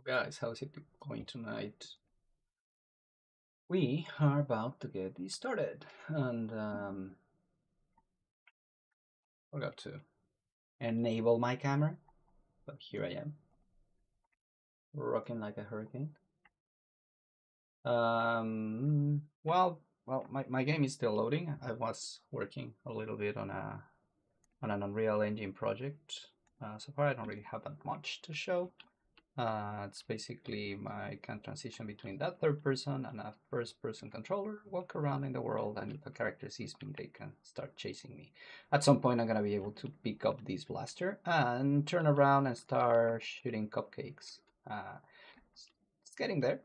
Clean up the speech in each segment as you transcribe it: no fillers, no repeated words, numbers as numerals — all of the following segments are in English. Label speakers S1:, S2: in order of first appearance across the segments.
S1: Guys, how's it going tonight? We are about to get this started, and forgot to enable my camera, but here I am, rocking like a hurricane. My game is still loading. I was working a little bit on an Unreal Engine project. So far, I don't really have that much to show. It's basically my kind of transition between that third person and a first person controller, walk around in the world, and if a character sees me, they can start chasing me. At some point, I'm going to be able to pick up this blaster and turn around and start shooting cupcakes. It's getting there.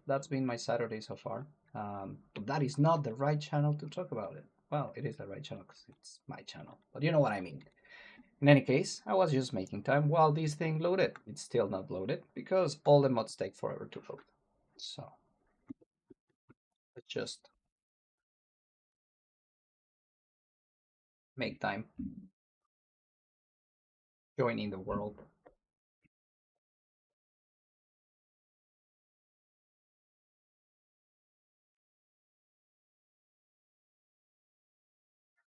S1: That's been my Saturday so far. But that is not the right channel to talk about it. Well, it is the right channel because it's my channel, but you know what I mean. In any case, I was just making time while this thing loaded. It's still not loaded because all the mods take forever to load. So let's just make time joining the world.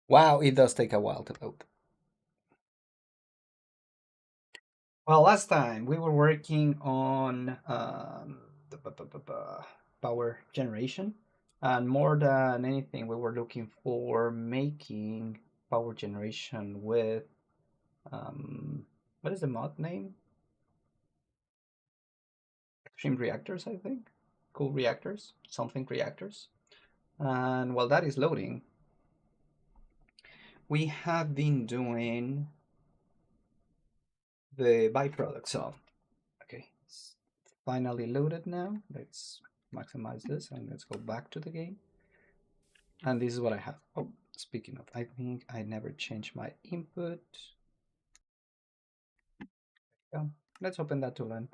S1: Wow, it does take a while to load. Well, last time we were working on the power generation, and more than anything, we were looking for making power generation with what is the mod name? Extreme reactors, I think. Cool reactors, something reactors. And while that is loading, we have been doing the byproduct. So, okay, it's finally loaded now. Let's maximize this and let's go back to the game. And this is what I have. Oh, speaking of, I think I never changed my input. Yeah, let's open that to learn.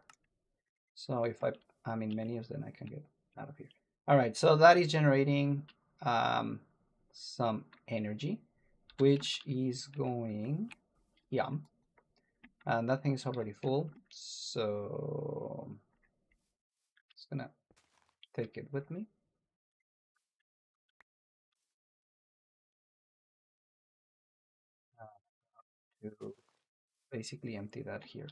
S1: So if I'm in menus, then I can get out of here. All right, so that is generating some energy, which is going, yeah, and that thing is already full, so just gonna take it with me. To basically empty that here.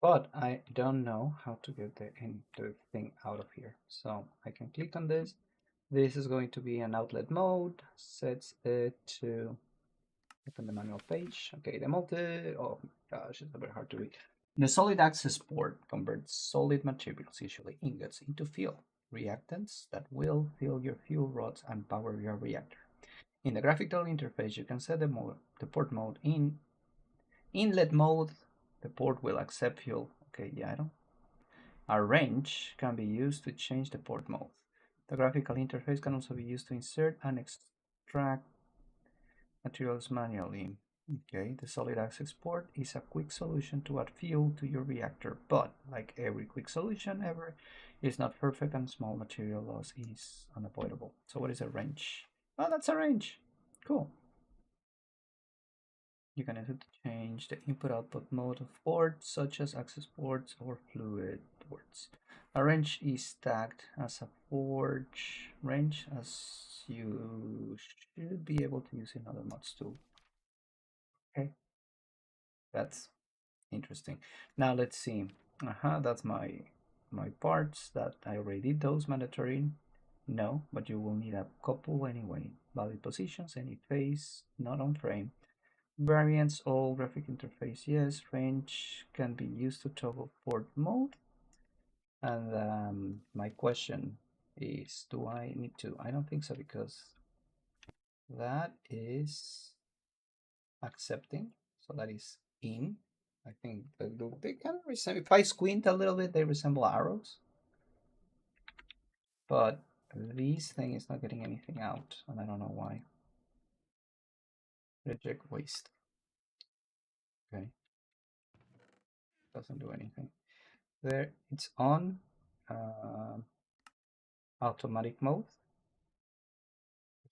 S1: But I don't know how to get the thing out of here. So I can click on this. This is going to be an outlet mode, sets it to open the manual page. Okay, the multi, oh gosh, it's very hard to read. The solid access port converts solid materials, usually ingots, into fuel reactants that will fill your fuel rods and power your reactor. In the graphical interface, you can set the port mode in inlet mode. The port will accept fuel. Okay, yeah, I don't. A range can be used to change the port mode. The graphical interface can also be used to insert and extract materials manually. Okay, the solid access port is a quick solution to add fuel to your reactor, but like every quick solution ever, it's not perfect and small material loss is unavoidable. So what is a wrench? Oh, that's a wrench. Cool. You can use it to change the input-output mode of ports, such as access ports or fluid ports. A wrench is tagged as a forge wrench, as you should be able to use in other mods too. Okay, that's interesting. Now let's see. That's my parts that I already did those mandatory. No, but you will need a couple anyway. Valid positions, any phase, not on frame. Variants, all graphic interface, yes. Range can be used to toggle port mode. And my question is, do I need to? I don't think so, because that is accepting. So that is in. I think they kind of resemble, if I squint a little bit, they resemble arrows. But this thing is not getting anything out, and I don't know why. Reject waste. Okay. Doesn't do anything. There, it's on automatic mode.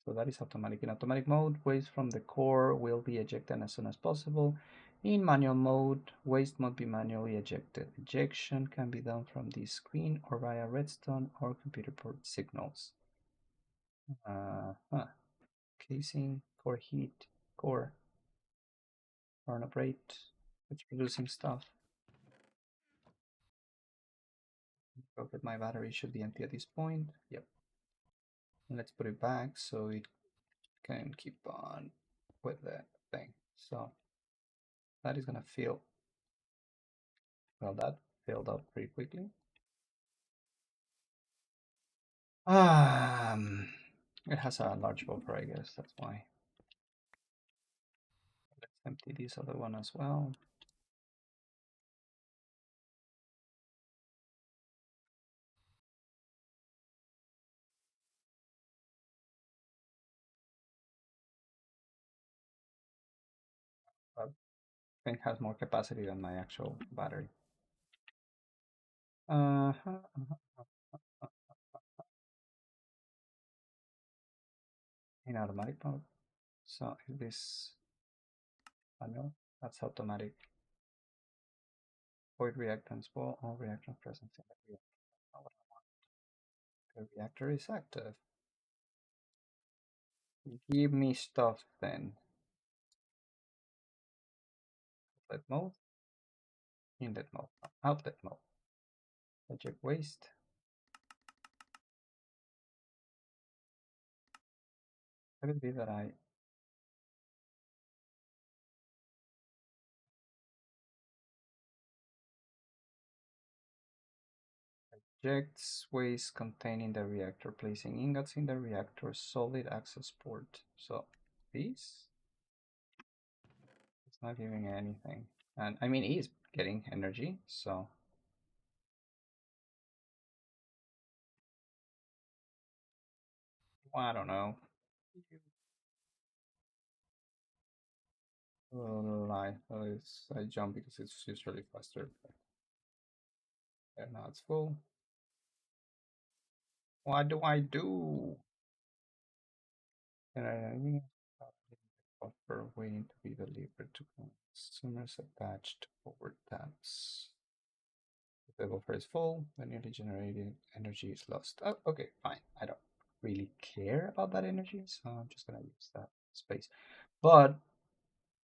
S1: So that is automatic. In automatic mode, waste from the core will be ejected as soon as possible. In manual mode, waste must be manually ejected. Ejection can be done from the screen or via redstone or computer port signals. Huh. Casing, core heat, core, burn up rate. It's producing stuff. Okay, my battery should be empty at this point. Yep. And let's put it back so it can keep on with that thing. So that is gonna fill. Well, that filled up pretty quickly. It has a large buffer, I guess. That's why. Let's empty this other one as well. That thing has more capacity than my actual battery. In automatic mode. So is this manual? That's automatic. Void reactants, well, all reactant presence in the reactor. Not what I want. The reactor is active. Give me stuff then. Outlet mode, inlet mode, outlet mode. Eject waste. Could it be that I ejects waste containing the reactor, placing ingots in the reactor solid access port. So this is not giving anything. And I mean, he's getting energy, so well, I don't know. Lie. I jump because it's usually faster. And now it's full. What do I do? And I buffer waiting to be delivered to consumers attached forward tabs. If the buffer is full, the newly generated energy is lost. Oh, okay, fine. I don't really care about that energy, so I'm just gonna use that space. But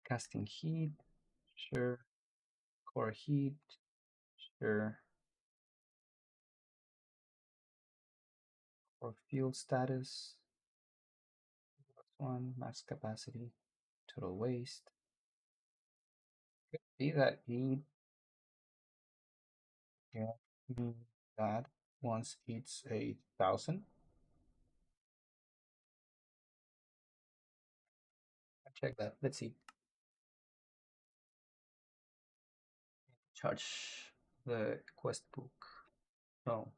S1: casting heat, sure. Core heat, sure. Core fuel status, one max capacity, total waste. Could be that he get me that once it's 1,000. Check that. Let's see. Charge the quest book. So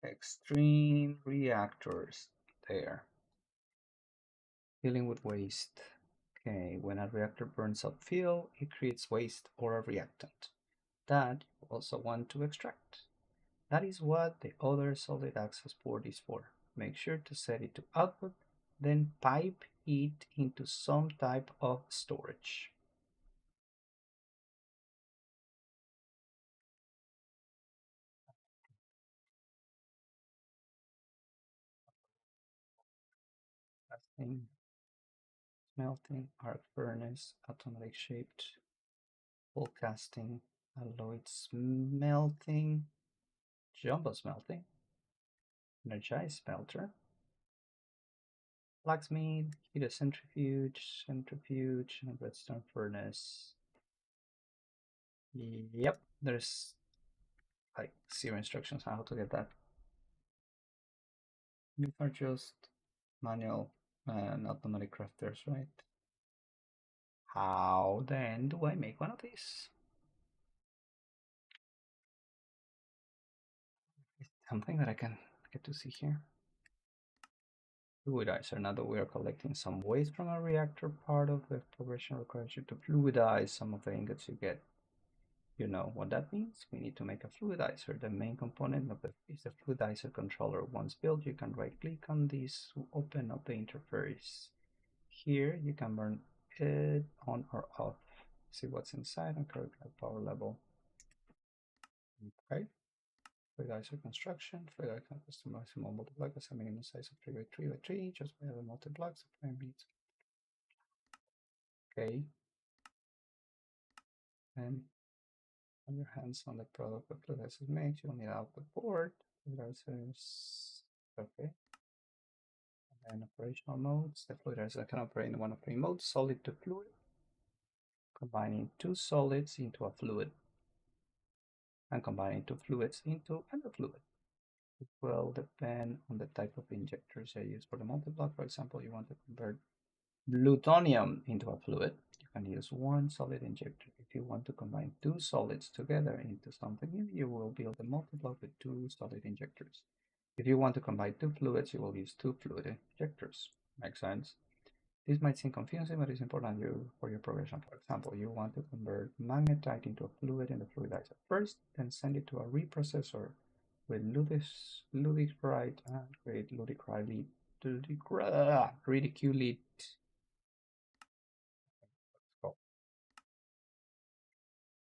S1: extreme reactors there. Dealing with waste. Okay, when a reactor burns up fuel, it creates waste or a reactant that you also want to extract. That is what the other solid access port is for. Make sure to set it to output, then pipe it into some type of storage. Casting, smelting, arc furnace, automatic shaped, full casting, alloyed smelting, jumbo smelting, energized smelter, blacksmith, heat centrifuge, centrifuge, and redstone furnace. Yep, there's like 0 instructions on how to get that. These are just manual and automatic crafters, right? How then do I make one of these? Is it something that I can get to see here? Fluidizer. Now that we are collecting some waste from a reactor, part of the progression requires you to fluidize some of the ingots you get. You know what that means? We need to make a fluidizer. The main component of is the fluidizer controller. Once built, you can right click on this to open up the interface. Here you can turn it on or off. see what's inside and correct power level. Okay. Fluidizer construction, fluidizer customizable multiplex as a minimum size of 3 by 3 by 3, just by the multiplex of 5 bits. Okay. And on your hands on the product that fluidizer makes, you'll need output board. Fluidizers, okay. And operational modes. The fluidizer can operate in one of three modes: solid to fluid, combining two solids into a fluid, and combining two fluids into another fluid. It will depend on the type of injectors I use. For the multi-block, for example, you want to convert plutonium into a fluid, you can use one solid injector. If you want to combine two solids together into something new, you will build a multi-block with two solid injectors. If you want to combine two fluids, you will use two fluid injectors. Makes sense? This might seem confusing, but it's important for your progression. For example, you want to convert magnetite into a fluid in the fluidizer first, then send it to a reprocessor with ludicrite and create ridiculite.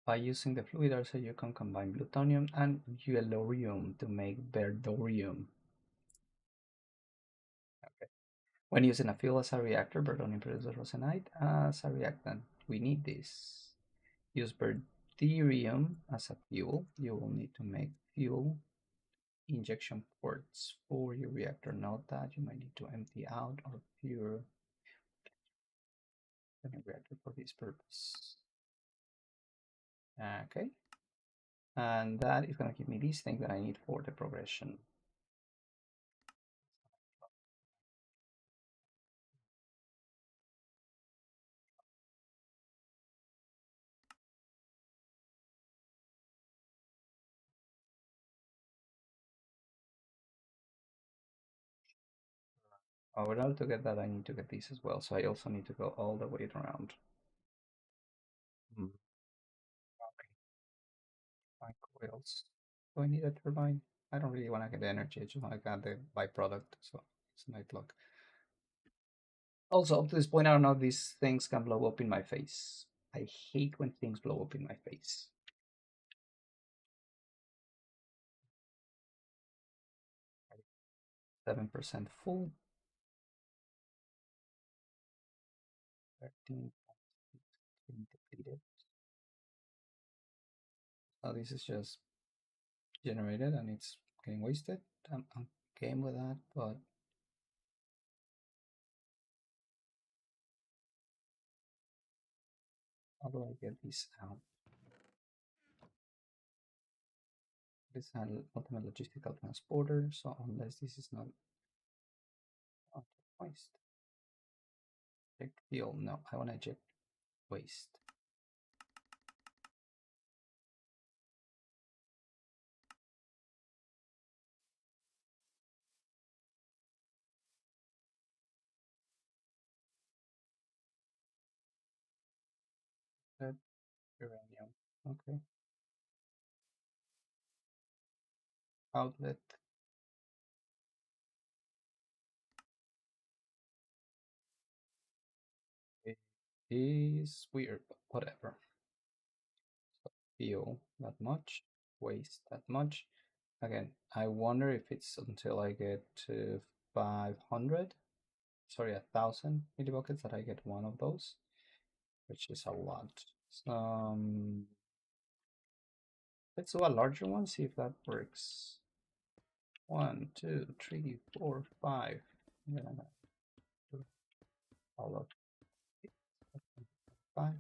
S1: By using the fluidizer, you can combine plutonium and yellorium to make verdorium. Okay. When using a fuel as a reactor, plutonium produces rosenite as a reactant. We need this. Use deuterium as a fuel. You will need to make fuel injection ports for your reactor. Note that you might need to empty out or pure the reactor for this purpose. Okay. And that is going to give me these things that I need for the progression. Overall, to get that, I need to get these as well. So I also need to go all the way around. Okay. Fine coils. Do I need a turbine? I don't really want to get the energy. I just want to get the byproduct. So it's a night block. Also, up to this point, I don't know if these things can blow up in my face. I hate when things blow up in my face. 7% full. 13 depleted. So this is just generated and it's getting wasted. I'm game with that, but how do I get this out? This is an ultimate logistical transporter, so unless this is not waste. Eject fuel. No, I want to eject waste. That uranium. Okay. Outlet. It is weird, but whatever. So fuel that much, waste that much. Again, I wonder if it's until I get to 500, sorry, 1,000 millibuckets that I get one of those, which is a lot. So, let's do a larger one, see if that works. 1, 2, 3, 4, 5. Yeah, all of 5.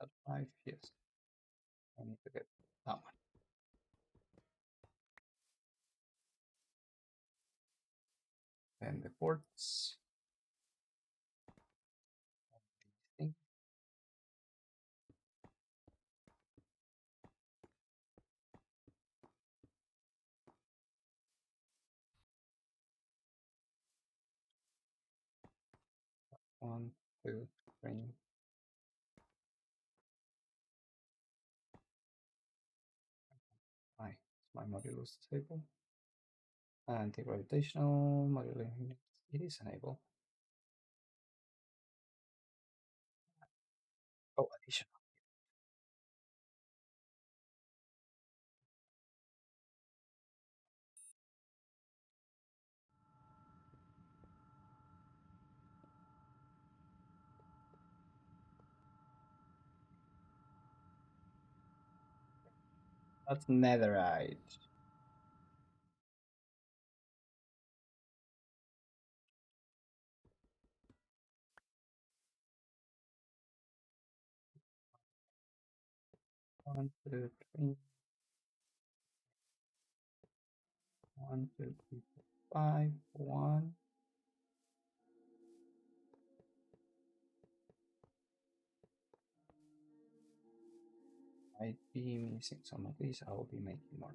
S1: At 5, yes. I need to get that one. And the ports. Thing. One, two, three. My modulus disable. Anti-gravitational modulating unit. It is enabled. Oh, additional. That's netherite. One, two, three. One, two, three, four, five. One. Might be missing some of these. I will be making more.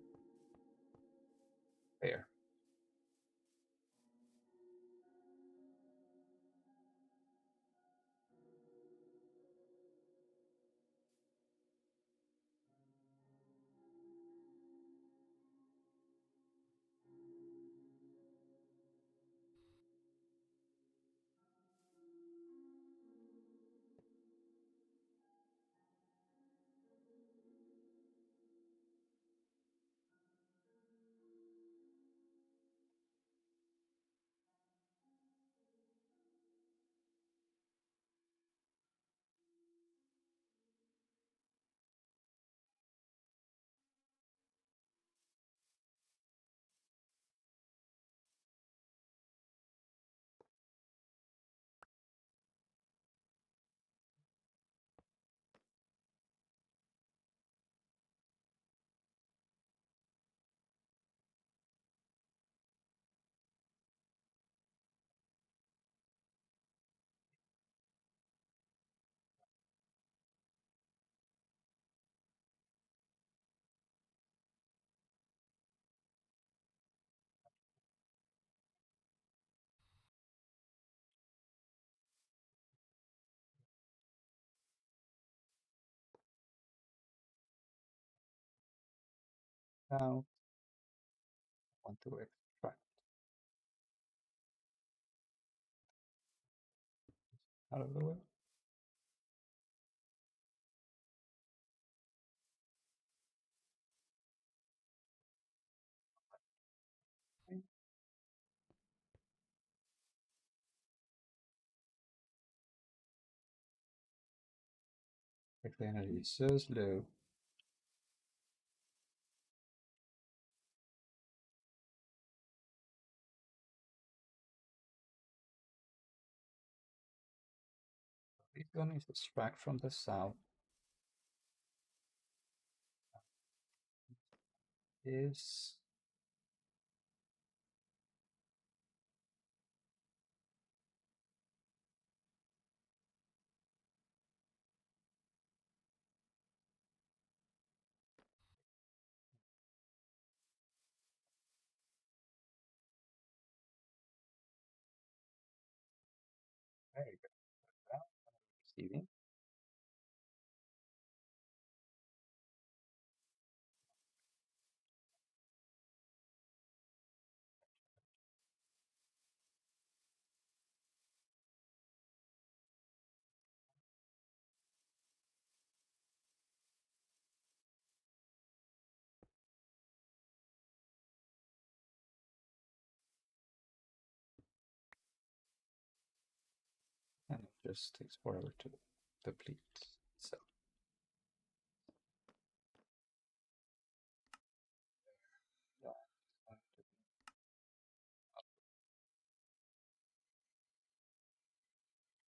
S1: There. Now I want to extract out of the way. Like the energy is so slow. This one is extract from the south. Is very good. Well, receiving. And it just takes forever to deplete. So yeah,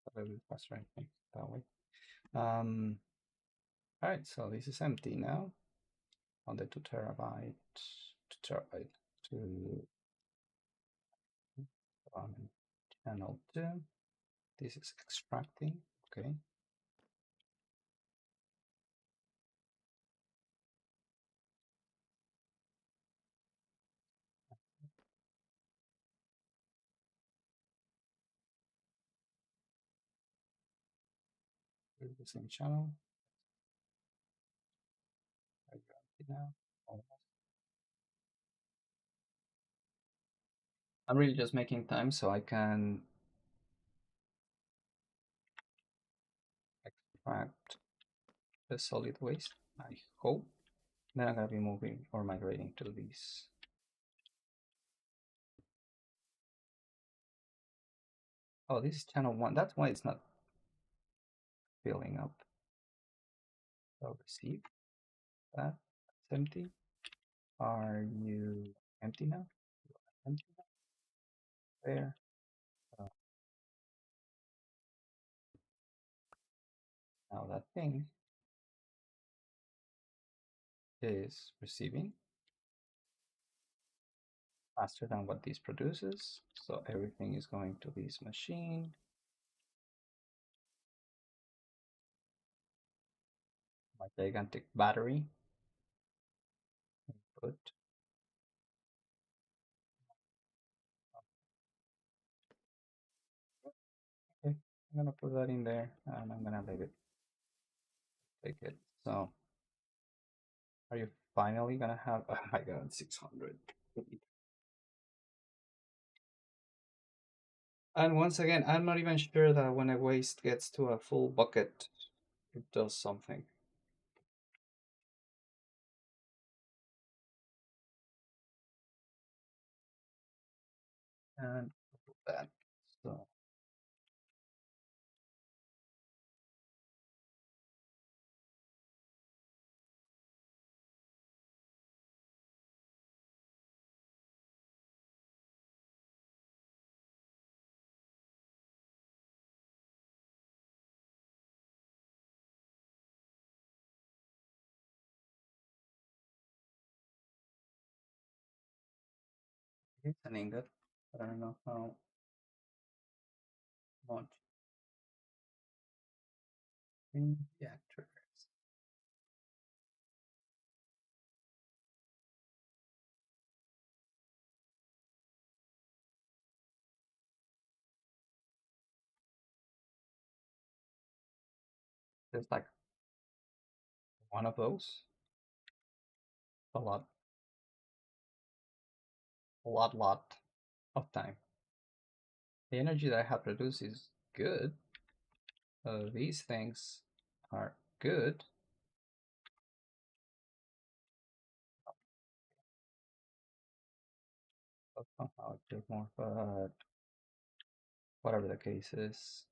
S1: a little bit faster, I think, that way. All right, so this is empty now on the 2 terabyte, 2 terabyte to on channel 2. This is extracting, okay. The same channel. I got it now. Almost. I'm really just making time so I can extract the solid waste, I hope. Then I'm gonna be moving or migrating to these. Oh, this is channel 1. That's why it's not filling up. So receive that. It's empty. Are you empty now? Empty now? There. Now that thing is receiving faster than what this produces. So everything is going to this machine. My gigantic battery input. Okay, I'm gonna put that in there and I'm gonna leave it. Take it. So are you finally gonna have, oh my god, 600. And once again, I'm not even sure that when a waste gets to a full bucket, it does something. And that. So it's an ingot. I don't know how much reactors. There's like one of those. A lot of time. The energy that I have produced is good. These things are good. But somehow it feels more, but whatever the case is.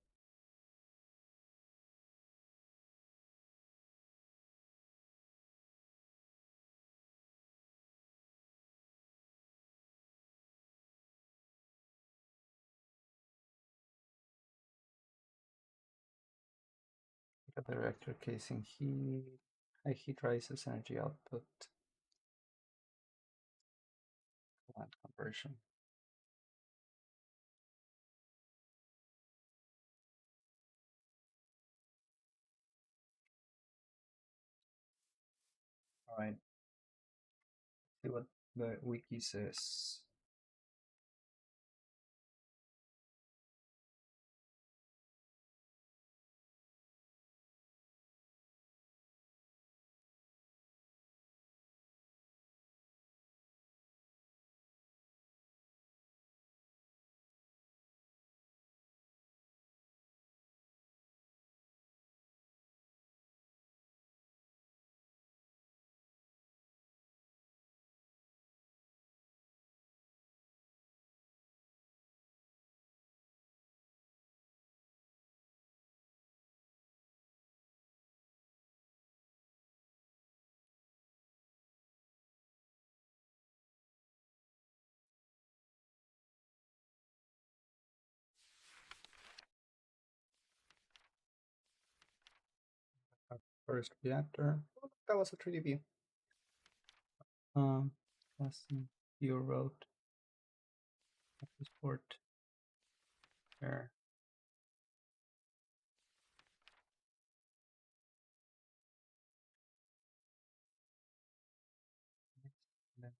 S1: Look at the reactor casing heat. High heat rises energy output. Plant conversion. All right. See what the wiki says. First reactor. Oh, that was a 3D view. Lesson you wrote. Export there. And then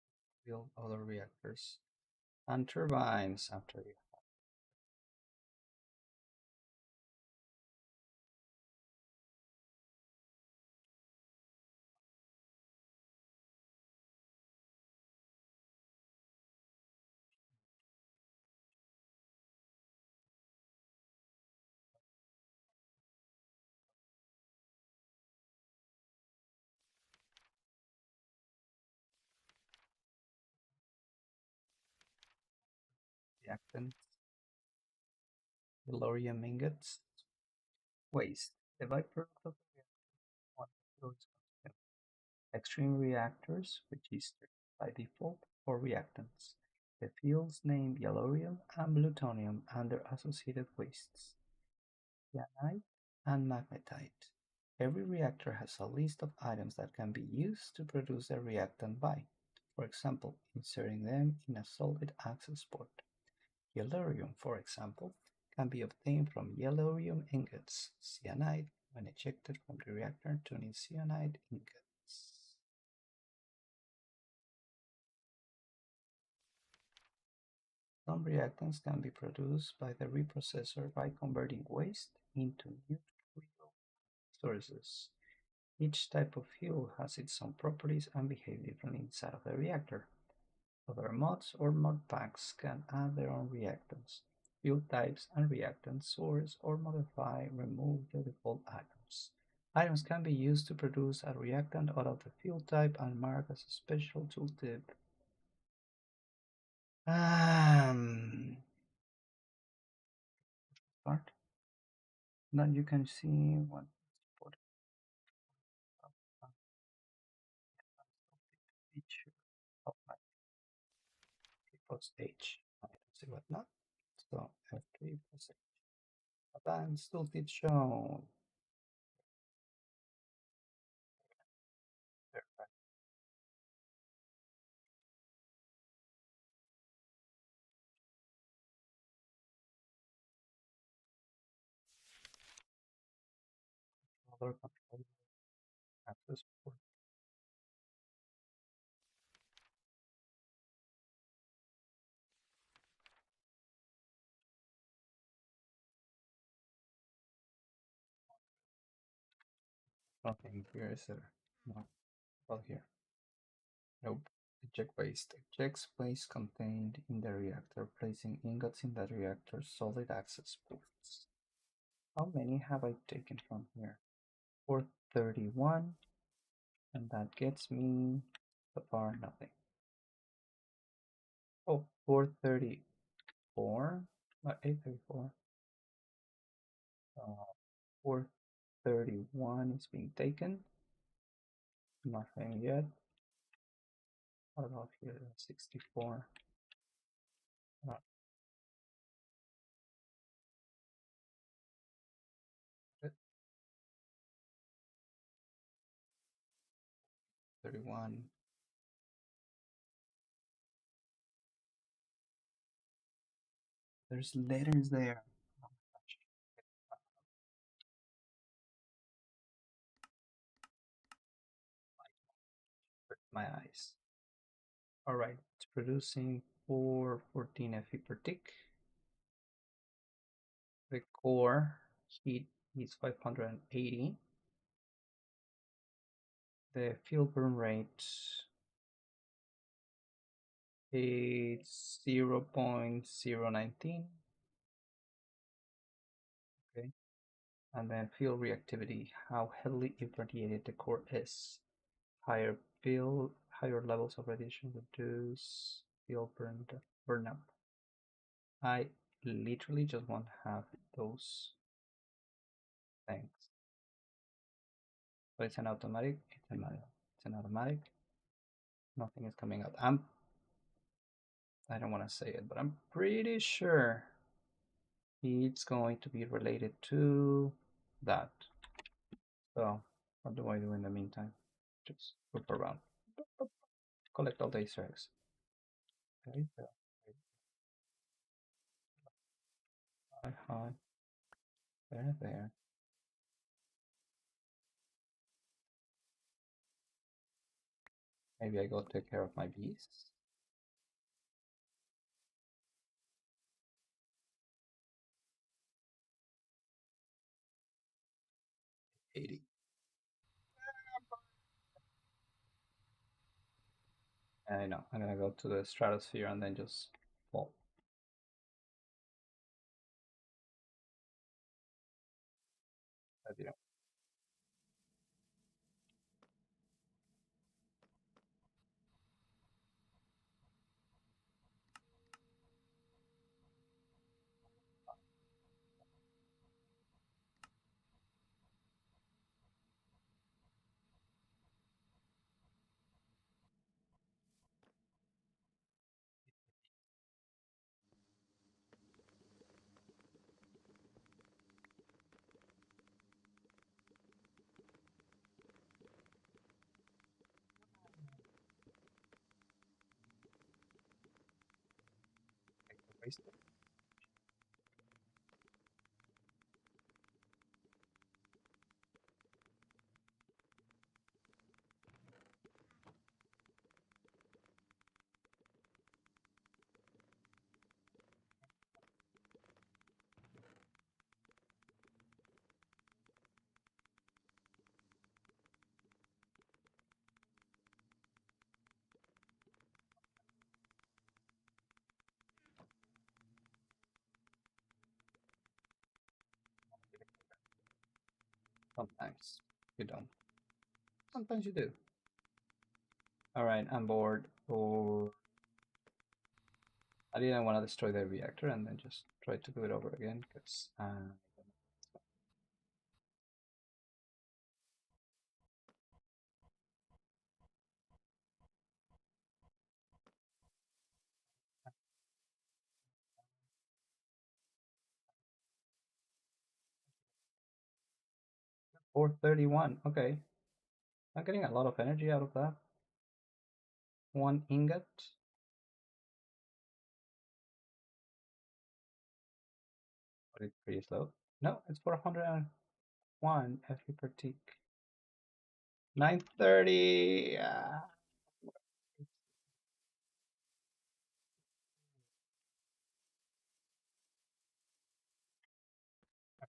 S1: build other reactors and turbines after you. reactants, tellurium ingots, waste. The byproduct of the reaction one fuel is consumed. Extreme reactors, which is by default, or reactants. The fuels name yellorium and plutonium and their associated wastes. Cyanide and magnetite. Every reactor has a list of items that can be used to produce a reactant by, for example, inserting them in a solid access port. Yellorium, for example, can be obtained from yellorium ingots. Cyanide, when ejected from the reactor, turning cyanide ingots. Some reactants can be produced by the reprocessor by converting waste into new fuel sources. Each type of fuel has its own properties and behave differently inside of the reactor. Other mods or mod packs can add their own reactants, fuel types, and reactant source, or modify, remove the default items. Items can be used to produce a reactant out of the fuel type and mark as a special tooltip. Start. Then you can see what feature of my people stage. I don't see what not. So F3 plus advanced tooltip shown. Other control access port. Nothing here, is there? No. Well, here. Nope. Eject waste. Ejects waste contained in the reactor, placing ingots in the reactor's solid access ports. How many have I taken from here? 431, and that gets me so far nothing. Oh, 434, not 834. 431 is being taken. Nothing yet. What about here? 64. Not 31. There's letters there. Oh my eyes. All right, it's producing 414 Fe per tick. The core heat is 580. The fuel burn rate is 0.019. Okay, and then fuel reactivity, how heavily irradiated the core is. Higher levels of radiation reduce fuel burn up. I literally just want to have those things. But it's an automatic, it's a manual. It's an automatic. Nothing is coming out. I don't want to say it, but I'm pretty sure it's going to be related to that. So what do I do in the meantime? Just look around. Collect all the Easter eggs. Okay, hi. There. Maybe I go take care of my beasts. 80. I know. I'm gonna go to the stratosphere and then just fall. But, you know. waste. Sometimes you don't. Sometimes you do. All right, I'm bored. Or I didn't want to destroy the reactor and then just try to do it over again because 431. Okay, I'm getting a lot of energy out of that. One ingot. But it's pretty slow. No, it's 401 FE per tick. 930. I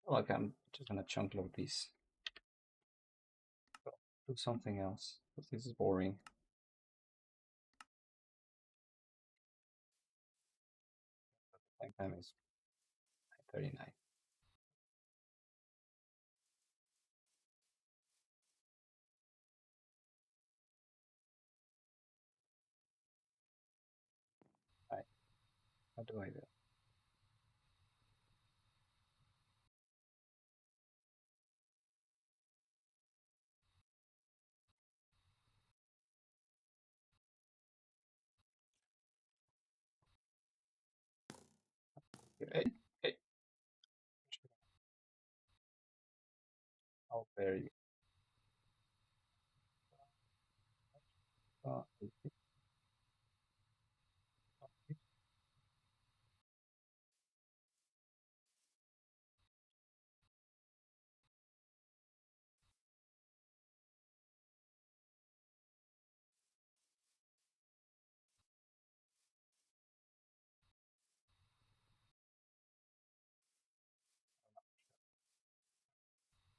S1: feel like I'm just gonna chunk load these. Do something else because this is boring. Same time is 939. Right. How do I do? Hey, hey. Oh, there you go.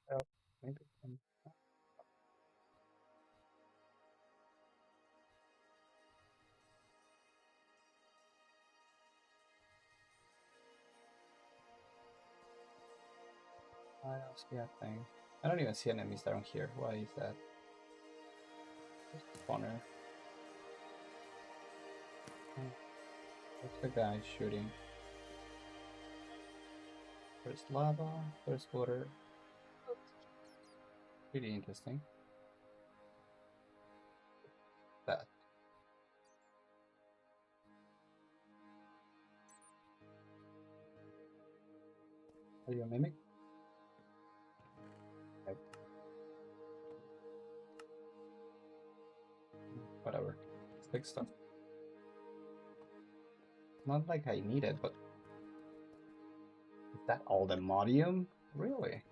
S1: Well, maybe I don't see a thing. I don't even see enemies down here. Why is that? Just a spawner. What's the guy shooting? There's lava, there's water. Pretty interesting. That. Are you a mimic? Nope. Whatever. Let's take stuff. Not like I need it, but is that all the modium? Really?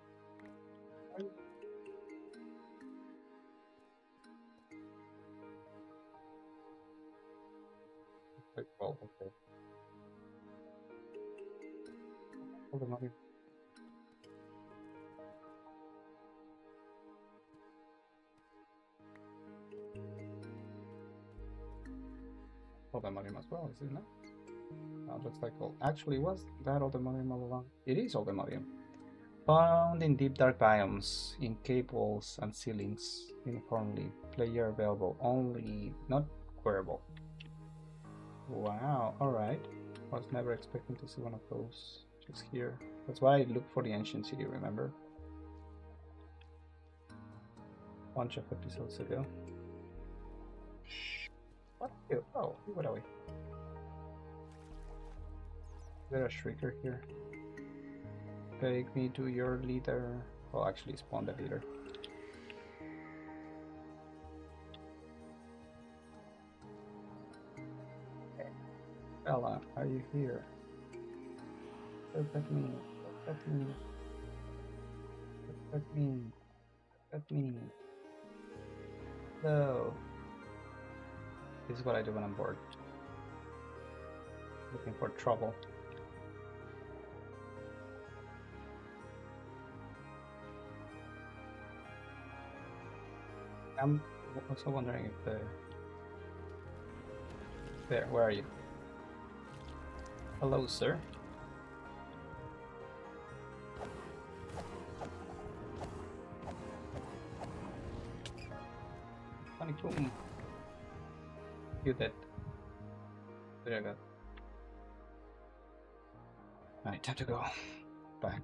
S1: Like, well, okay. All the modium. All the modium as well, is it not? No, it looks like all. Actually, was that all the modium all along? It is all the modium. Found in deep dark biomes, in cave walls and ceilings, uniformly. Player available only, not queryable. Wow, alright. Was never expecting to see one of those just here. That's why I looked for the ancient city, remember? Bunch of episodes ago. What are you? Oh, what are we? Is there a shrieker here? Take me to your leader. Well, actually, spawn the leader. Bella, are you here? Look at me. Look at me. Look at me. Look at me. So, this is what I do when I'm bored. Looking for trouble. I'm also wondering if the... There, where are you? Hello, sir. Funny boom. You dead. There I go. Alright, time to go back.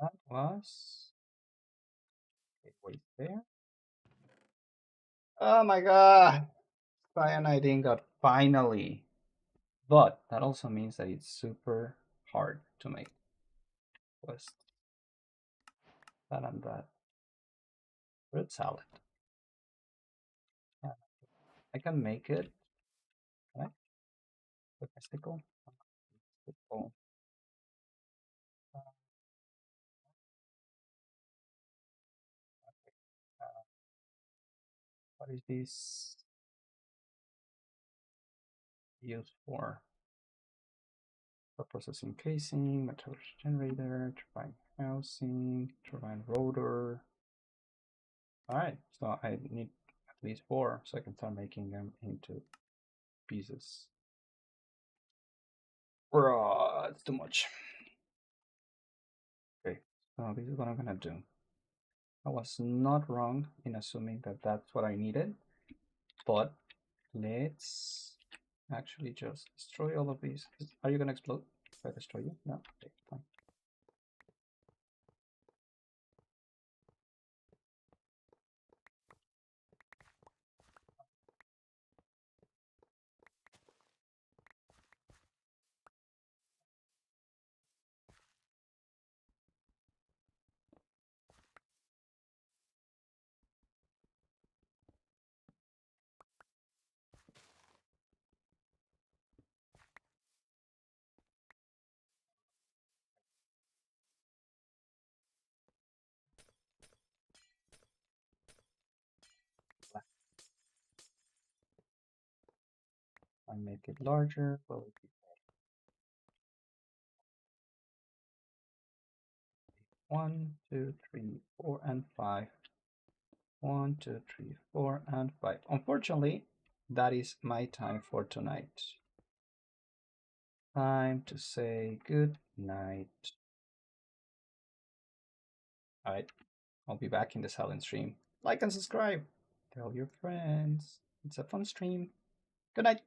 S1: That was... Okay, wait there. Oh my god! Cyanide got finally. But that also means that it's super hard to make. Was that and that. Fruit salad. Yeah, I can make it. Can I? With my stickle? Stickle. What is this used for? For processing casing, metallurgy generator, turbine housing, turbine rotor. Alright, so I need at least 4 so I can start making them into pieces. Bruh, it's too much. Okay, so this is what I'm gonna do. I was not wrong in assuming that that's what I needed, but let's actually just destroy all of these. Are you gonna explode if I destroy you? No? Okay, fine. I make it larger, but we keep 1, 2, 3, 4, and 5. 1, 2, 3, 4, and 5. Unfortunately, that is my time for tonight. Time to say good night. Alright, I'll be back in the silent stream. Like and subscribe. Tell your friends. It's a fun stream. Good night.